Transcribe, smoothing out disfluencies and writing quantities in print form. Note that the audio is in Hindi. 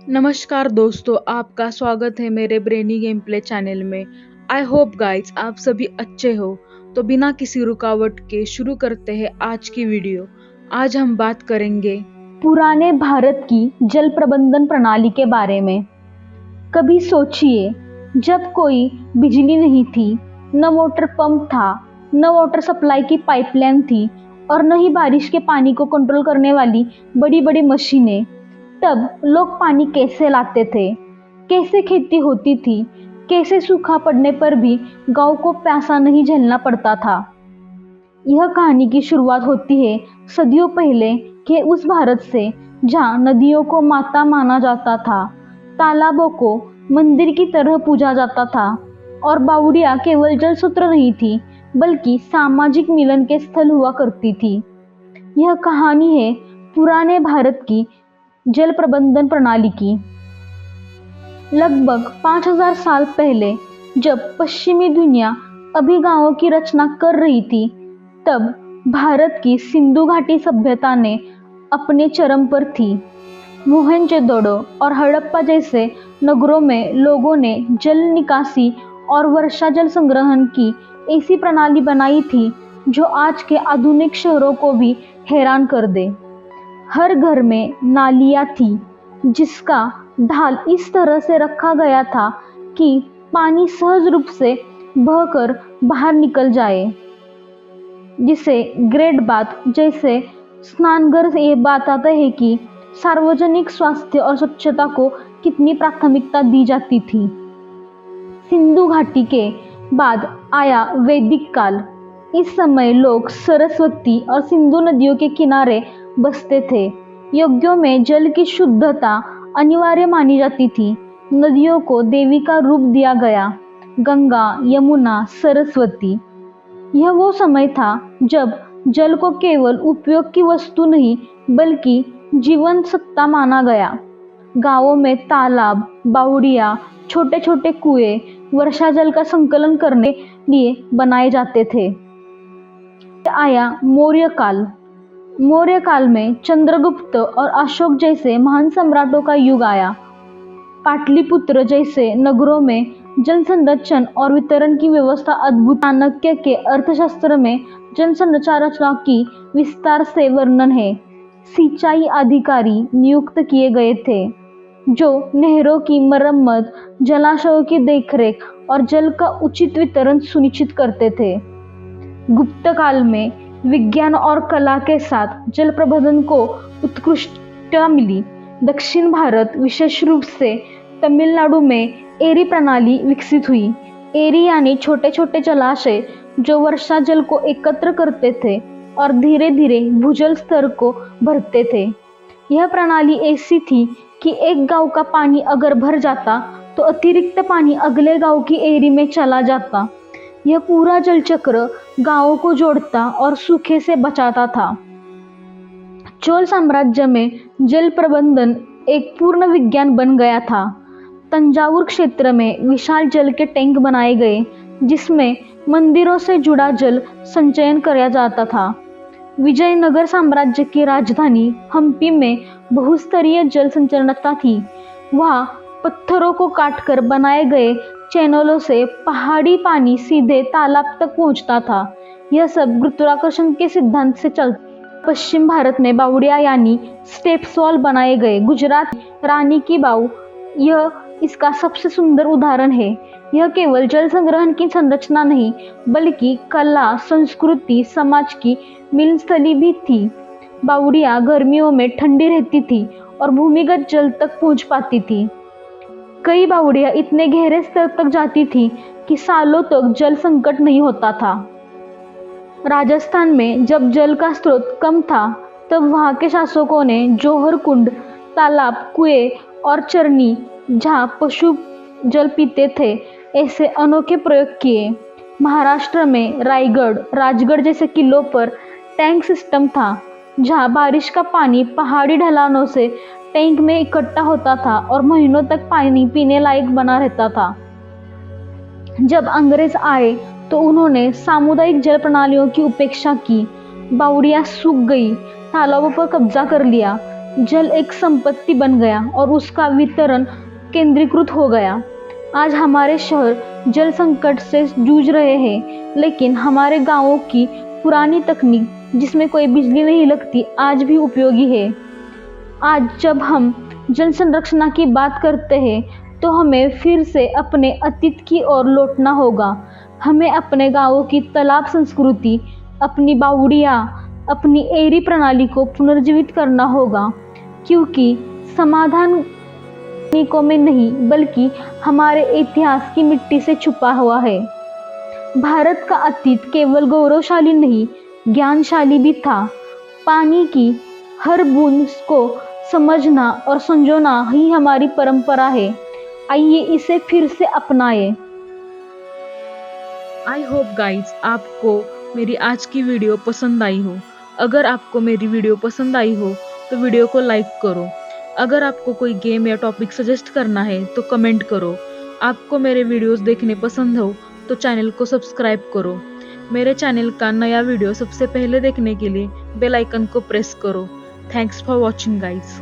नमस्कार दोस्तों, आपका स्वागत है मेरे ब्रेनी गेम प्ले चैनल में। आई होप गाइज आप सभी अच्छे हो। तो बिना किसी रुकावट के शुरू करते हैं आज की वीडियो। आज हम बात करेंगे पुराने भारत की जल प्रबंधन प्रणाली के बारे में। कभी सोचिए, जब कोई बिजली नहीं थी, न मोटर पंप था, न वाटर सप्लाई की पाइपलाइन थी और न ही बारिश के पानी को कंट्रोल करने वाली बड़ी बड़ी मशीनें, तब लोग पानी कैसे लाते थे, कैसे खेती होती थी, कैसे सूखा पड़ने पर भी गांव को प्यासा नहीं झेलना पड़ता था। यह कहानी की शुरुआत होती है सदियों पहले के उस भारत से जहाँ नदियों को माता माना जाता था, तालाबों को मंदिर की तरह पूजा जाता था और बावड़ियाँ केवल जल सूत्र नहीं थी बल्कि सामाजिक मिलन के स्थल हुआ करती थी। यह कहानी है पुराने भारत की जल प्रबंधन प्रणाली की। लगभग 5000 साल पहले जब पश्चिमी दुनिया अभी गांवों की रचना कर रही थी, तब भारत की सिंधु घाटी सभ्यता ने अपने चरम पर थी। मोहनजोदड़ो और हड़प्पा जैसे नगरों में लोगों ने जल निकासी और वर्षा जल संग्रहण की ऐसी प्रणाली बनाई थी जो आज के आधुनिक शहरों को भी हैरान कर दे। हर घर में नालियाँ थी जिसका ढाल इस तरह से रखा गया था कि पानी सहज रूप से बहकर बाहर निकल जाए, जिसे ग्रेट बात जैसे स्नानघर से ये बताता है कि सार्वजनिक स्वास्थ्य और स्वच्छता को कितनी प्राथमिकता दी जाती थी। सिंधु घाटी के बाद आया वैदिक काल। इस समय लोग सरस्वती और सिंधु नदियों के किनारे बसते थे। यज्ञों में जल की शुद्धता अनिवार्य मानी जाती थी। नदियों को देवी का रूप दिया गया, गंगा, यमुना, सरस्वती। यह वो समय था जब जल को केवल उपयोग की वस्तु नहीं बल्कि जीवन सत्ता माना गया। गांवों में तालाब, बावड़ियाँ, छोटे छोटे कुएं वर्षा जल का संकलन करने लिए बनाए जाते थे। आया मौर्य काल। मौर्य काल में चंद्रगुप्त और अशोक जैसे महान सम्राटों का युग आया। पाटलिपुत्र जैसे नगरों में जल संरक्षण और वितरण की व्यवस्था अद्भुत। चाणक्य के अर्थशास्त्र में जल संरचना की विस्तार से वर्णन है। सिंचाई अधिकारी नियुक्त किए गए थे जो नहरों की मरम्मत, जलाशयों की देखरेख और जल का उचित वितरण सुनिश्चित करते थे। गुप्त काल में विज्ञान और कला के साथ जल प्रबंधन को उत्कृष्टता मिली। दक्षिण भारत, विशेष रूप से तमिलनाडु में एरी प्रणाली विकसित हुई। एरी यानी छोटे छोटे जलाशय जो वर्षा जल को एकत्र करते थे और धीरे धीरे भूजल स्तर को भरते थे। यह प्रणाली ऐसी थी कि एक गांव का पानी अगर भर जाता तो अतिरिक्त पानी अगले गांव की एरी में चला जाता। यह पूरा जल चक्र गांवों को जोड़ता और सूखे से बचाता था। चोल साम्राज्य में जल प्रबंधन एक पूर्ण विज्ञान बन गया था। तंजावुर क्षेत्र में विशाल जल के टैंक बनाए गए जिसमें मंदिरों से जुड़ा जल संचयन किया जाता था। विजयनगर साम्राज्य की राजधानी हम्पी में बहुस्तरीय जल संचरणता थी। वहाँ पत्थरों को काटकर बनाए गए चैनलों से पहाड़ी पानी सीधे तालाब तक पहुँचता था। यह सब गुरुत्वाकर्षण के सिद्धांत से चलता। पश्चिम भारत में बावड़ियाँ यानी स्टेप्स वॉल बनाए गए। गुजरात रानी की बाव यह इसका सबसे सुंदर उदाहरण है। यह केवल जल संग्रहण की संरचना नहीं बल्कि कला, संस्कृति, समाज की मिलनस्थली भी थी। बावड़ियाँ गर्मियों में ठंडी रहती थी और भूमिगत जल तक पहुंच पाती थी। कई बावड़ियाँ इतने गहरे स्तर तक जाती थी कि सालों तक जल संकट नहीं होता था। राजस्थान में जब जल का स्रोत कम था तब वहाँ के शासकों ने जौहर कुंड, तालाब, कुएं और चरनी जहाँ पशु जल पीते थे ऐसे अनोखे प्रयोग किए। महाराष्ट्र में रायगढ़, राजगढ़ जैसे किलों पर टैंक सिस्टम था जहाँ बारिश का पानी पहाड़ी ढलानों से टैंक में इकट्ठा होता था और महीनों तक पानी पीने लायक बना रहता था। जब अंग्रेज आए तो उन्होंने सामुदायिक जल प्रणालियों की उपेक्षा की। बावड़ियाँ सूख गई, तालाबों पर कब्जा कर लिया। जल एक संपत्ति बन गया और उसका वितरण केंद्रीकृत हो गया। आज हमारे शहर जल संकट से जूझ रहे हैं, लेकिन हमारे गांवों की पुरानी तकनीक जिसमें कोई बिजली नहीं लगती आज भी उपयोगी है। आज जब हम जल संरक्षण की बात करते हैं तो हमें फिर से अपने अतीत की ओर लौटना होगा। हमें अपने गांवों की तालाब संस्कृति, अपनी बावड़ियाँ, अपनी एरी प्रणाली को पुनर्जीवित करना होगा, क्योंकि समाधान तकनीकों में नहीं बल्कि हमारे इतिहास की मिट्टी से छुपा हुआ है। भारत का अतीत केवल गौरवशाली नहीं, ज्ञानशाली भी था। पानी की हर बूंद को समझना और संजोना ही हमारी परंपरा है। आइए इसे फिर से अपनाएं। आई होप गाइज आपको मेरी आज की वीडियो पसंद आई हो। अगर आपको मेरी वीडियो पसंद आई हो तो वीडियो को लाइक करो। अगर आपको कोई गेम या टॉपिक सजेस्ट करना है तो कमेंट करो। आपको मेरे वीडियोस देखने पसंद हो तो चैनल को सब्सक्राइब करो। मेरे चैनल का नया वीडियो सबसे पहले देखने के लिए बेल आइकन को प्रेस करो। Thanks for watching guys.